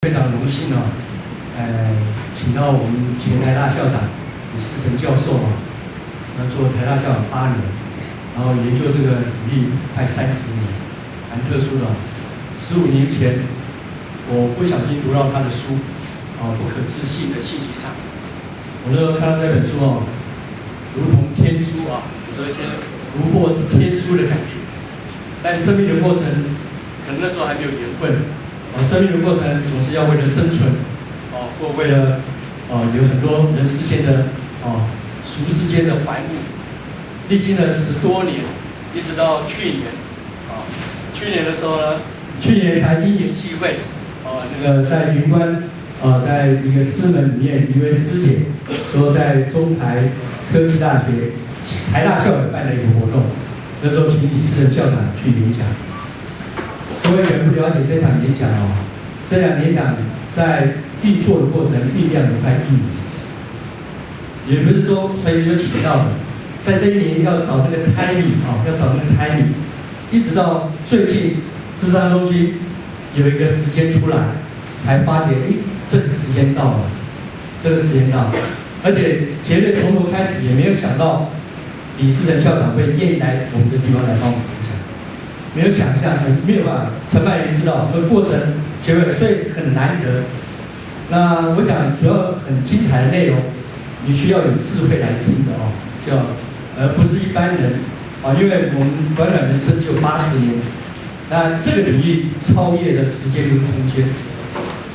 非常荣幸哦，请到我们前台大校长李世成教授啊，那做台大校长8年，然后研究这个履历快30年，蛮特殊的哦。15年前，我不小心读到他的书，不可置信的信息场。我那时候看到这本书哦，如同天书啊，有一天如获天书的感觉。但生命的过程，可能那时候还没有缘分。生命的过程总是要为了生存，或为了有很多人世间的俗世间的怀物，历经了10多年，一直到去年，去年的时候呢，去年才因缘际会，那个在云端，在一个师门里面，一位师姐说在中台科技大学台大校友办的一个活动，那时候请李世成校长去演讲。各位人不了解这场演讲哦，这场演讲在运作的过程酝酿了快1年，也不是说随时就请到的，在这1年要找那个 timing 要找那个 timing， 一直到最近諮商中心有一个时间出来，才发觉这个时间到了，这个时间到了，而且杰瑞从头开始也没有想到李世成校长会愿意来我们这地方来帮我们。没有想象，没有办法，承办人知道这个过程，结尾所以很难得。那我想主要很精彩的内容，你需要有智慧来听的而不是一般人因为我们短短人生只有80年，那这个领域超越了时间跟空间。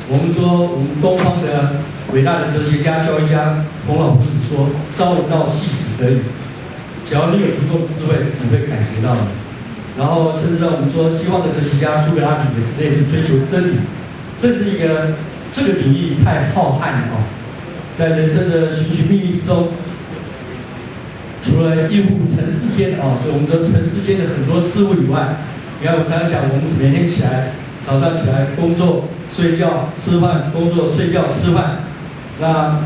我们说我们东方的伟大的哲学家、教育家孔老夫子说：“朝闻道，夕死可矣。”只要你有足够的智慧，你会感觉到的。然后，甚至在我们说，西方的哲学家苏格拉底也是类似追求真理。这是一个这个领域太浩瀚了在人生的寻寻觅觅之中，除了应付尘世间所以我们说尘世间的很多事物以外，你看我常常想，我们每天起来，早上起来工作、睡觉、吃饭，工作、睡觉、吃饭，那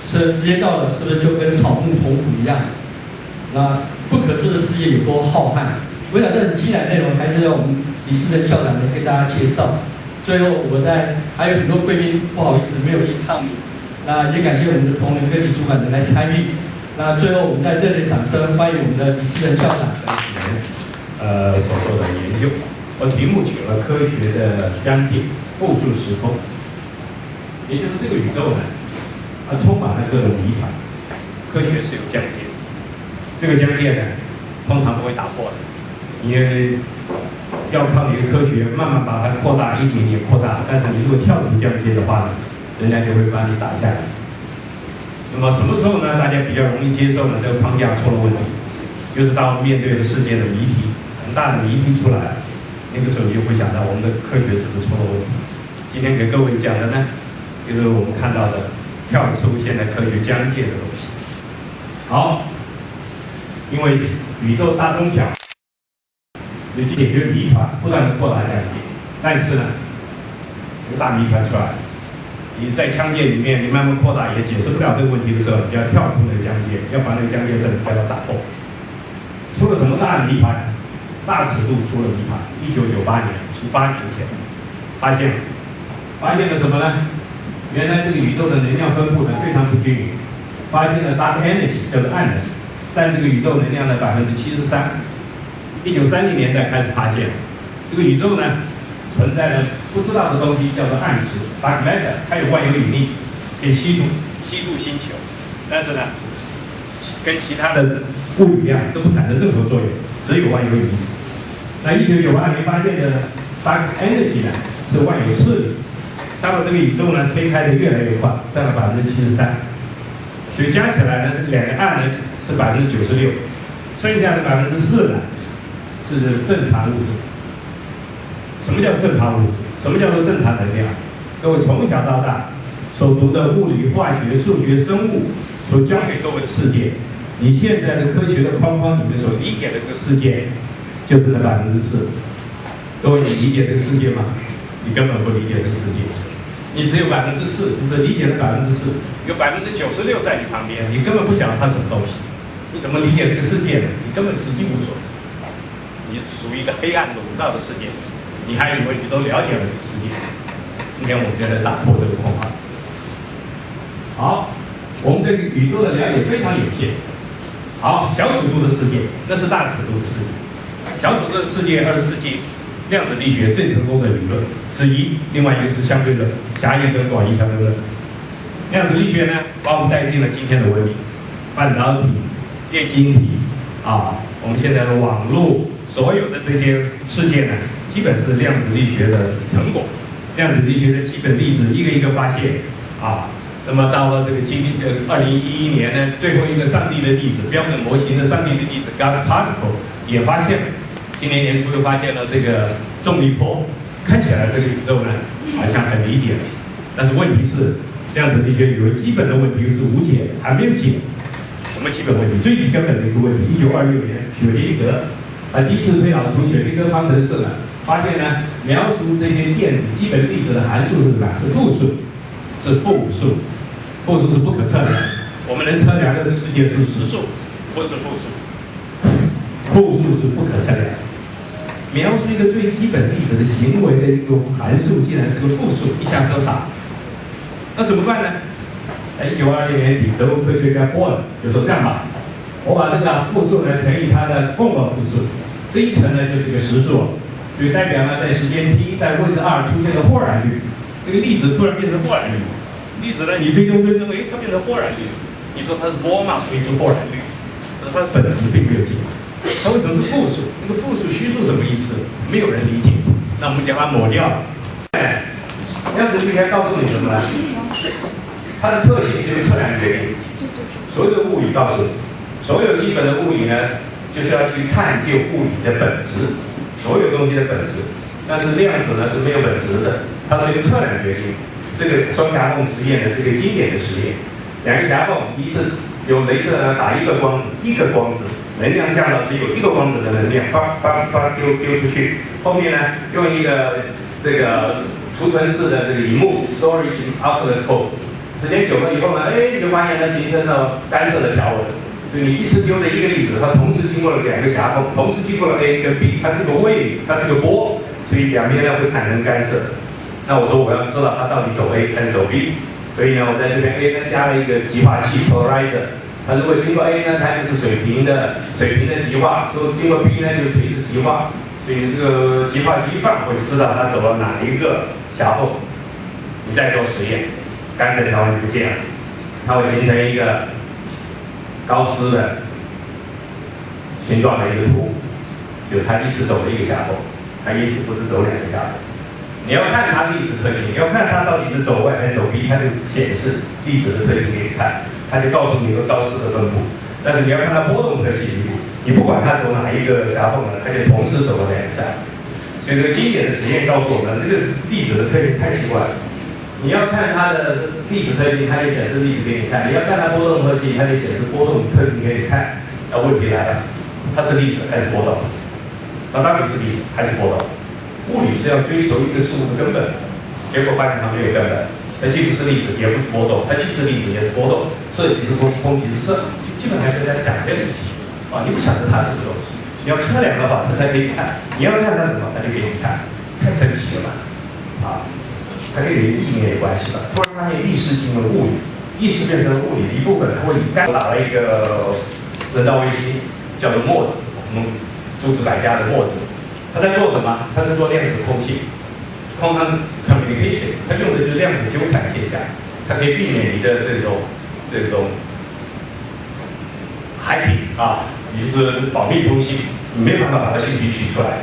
时间到了，是不是就跟草木同腐一样？那不可知的世界有多浩瀚？我想这很精彩内容，还是要我们李世成校长来跟大家介绍。最后，还有很多贵宾，不好意思没有一一唱名。那也感谢我们的同仁科技主管的来参与。那最后，我们再热烈掌声欢迎我们的李世成校长。所做的研究，我题目取了科学的疆界，构筑时空，也就是这个宇宙呢，它充满了各种谜团。科学是有疆界，这个疆界呢，通常不会打破的。因为要靠你的科学慢慢把它扩大，一点点扩大。但是你如果跳出疆界的话呢，人家就会把你打下来。那么什么时候呢？大家比较容易接受呢？这个框架出了问题，就是当面对的世界的谜题，很大的谜题出来，那个时候你就会想到我们的科学是不是出了问题？今天给各位讲的呢，就是我们看到的跳出现在科学疆界的东西。好，因为宇宙大中小。你去解决谜团，不断的扩大疆界，但是呢，有大谜团出来，你在疆界里面，你慢慢扩大也解释不了这个问题的时候，你就要跳出那个疆界，要把那个疆界把它打破。出了什么大谜团？大尺度出了谜团。1998年18年前，发现了什么呢？原来这个宇宙的能量分布呢非常不均匀，发现了 dark energy 叫做暗能，占这个宇宙能量的73%。1930年代开始发现，这个宇宙呢存在着不知道的东西，叫做暗质 （dark matter）， 它有万有引力，可以吸住星球，但是呢，跟其他的物理一样都不产生任何作用，只有万有引力。那1998年发现的 dark energy 呢是万有次力，到了这个宇宙呢推开的越来越快，占了73%，所以加起来呢，这两个暗呢是96%，剩下的4%呢。是正常物质。什么叫正常物质？什么叫做正常能量？各位从小到大所读的物理、化学、数学、生物所教给各位的世界，你现在的科学的框框里面所理解的这个世界，就是那4%。各位，你理解这个世界吗？你根本不理解这个世界。你只有4%，你只理解了4%，有96%在你旁边，你根本不晓得它什么东西。你怎么理解这个世界呢？你根本是一无所知。你属于一个黑暗笼罩的世界，你还以为你都了解了这个世界。今天我们就来打破这个框框。好，我们对宇宙的了解非常有限。好，小尺度的世界，那是大尺度的世界。小尺度的世界，20世纪量子力学最成功的理论之一，另外一个是相对论，狭义跟广义相对论。量子力学呢，把我们带进了今天的文明，半导体、电晶体我们现在的网络，所有的这些世界呢，基本是量子力学的成果。量子力学的基本粒子一个一个发现那么到了这个2011年呢，最后一个上帝的粒子标准模型的上帝的粒子 God particle 也发现了。今年年初又发现了这个重力波，看起来这个宇宙呢好像很理解了，但是问题是，量子力学有个基本的问题是无解，还没有解。什么基本问题？最根本的一个问题，1926年雪莉格第一次推导出雪莉格方程式呢，发现呢描述这些电子基本粒子的函数是什么？是负数，是负数，负数是不可测量。我们能测量的这个世界是实数，不是负数，负数是不可测量。描述一个最基本粒子的行为的一个函数，竟然是个负数，一下都傻。那怎么办呢？1920年底，德国科学家波尔就说这样吧，我把这个负数呢乘以它的共轭复数，这一乘呢就是个实数，就代表呢在时间 t 在位置2出现的霍尔律，这个粒子突然变成霍尔律，粒子呢你最终认为它变成霍尔律，你说它是波嘛，所以是霍尔律，但是它的本质并没有进。它为什么是负数？那个负数虚数什么意思？没有人理解。那我们将它抹掉。量子力学告诉你什么呢？它的特性是由测量决定。所有的物理告诉你，所有基本的物理呢，就是要去探究物理的本质，所有东西的本质。但是量子呢是没有本质的，它是由测量决定。这个双夹缝实验呢是一个经典的实验，两个夹缝，一次有镭射呢打一个光子，能量降到只有一个光子的能量，丢出去。后面呢，用一个这个储存式的这个荧幕 （storage oscilloscope）， 时间久了以后呢，你就发现它形成了干涉的条纹。所以你一次丢的一个粒子，它同时经过了两个夹缝，同时经过了 A 跟 B， 它是个wave，它是个波，所以两边呢会产生干涉。那我说我要知道它到底走 A 还是走 B， 所以呢，我在这边 A 呢加了一个极化器 polarizer。它如果经过 A 呢，它就是水平的极化；说经过 B 呢，就是垂直极化。所以这个极化机放会知道它走到哪一个狭缝。你再做实验，干涉条纹就不见了，它会形成一个高斯的形状的一个图，就是它一直走了一个狭缝，它一直不是走两个狭缝。你要看它历史特性，你要看它到底是走 Y 还是走 B， 它就显示粒子的特性给你看。它就告诉你个高斯的分布，但是你要看它波动特性，你不管它走哪一个狭缝呢，它就同时走了两个狭缝。所以这个经典的实验告诉我们，这个粒子的特性太奇怪了。你要看它的粒子特性，它就显示粒子给你看；你要看它波动特性，它就显示波动特性给你看。那问题来了，它是粒子还是波动？那到底是粒子还是波动？物理是要追求一个事物的根本，结果发现它没有根本。它既不是粒子，也不是波动；它既是粒子，也是波动。色即是空，空即是色，基本上跟大家讲这个事情你不晓得它是个东西，你要测量的话，它才可以看；你要看它什么，它就给你看，太神奇了嘛！它跟你的意念有关系了。突然发现意识进入物理，意识变成了物理的一部分。我打了一个人造卫星，叫做墨子，我们诸子百家的墨子。他在做什么？他是做量子通信。Quantum communication， 它用的就是量子纠缠现象，它可以避免你的这种hacking你是保密通信，你没办法把它信息取出来。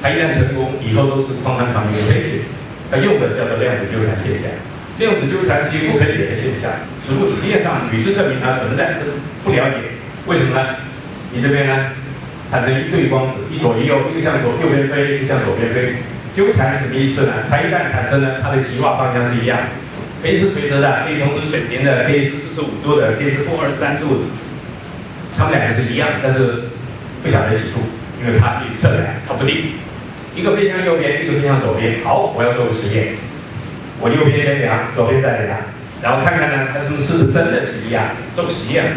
它一旦成功，以后都是 quantum communication， 它用的叫做量子纠缠现象。量子纠缠是一个不可解的现象，实验上屡次证明它存在，但是不了解为什么呢？你这边呢产生一对光子，一左一右，一个向右边飞，一个向左边飞。纠缠什么意思呢？它一旦产生呢，它的极化方向是一样，可以是垂直的，可以同时水平的，可以是45度的，可以是-23度的，它们两个是一样，但是不晓得几度，因为它一测量它不定，一个飞向右边，一个飞向左边。好，我要做个实验，我右边先量，左边再量，然后看看呢，它是不是真的是一样，做个实验。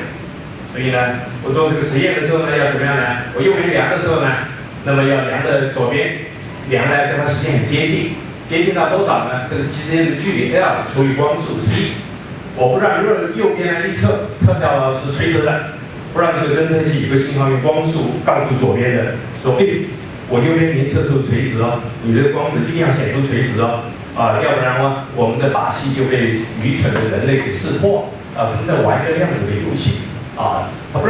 所以呢，我做这个实验的时候呢，要怎么样呢？我右边量的时候呢，那么要量的左边。量呢跟它时间很接近，接近到多少呢？这个之间的距离 L 除以光速 c， 我不让右边的一侧掉是垂直的，不让这个侦测器有个信号用光速告诉左边的说，我右边已经测出垂直哦，你这个光子一定要显出垂直哦，要不然呢，我们的把戏就被愚蠢的人类给识破，他们在玩一个量子的游戏他不让。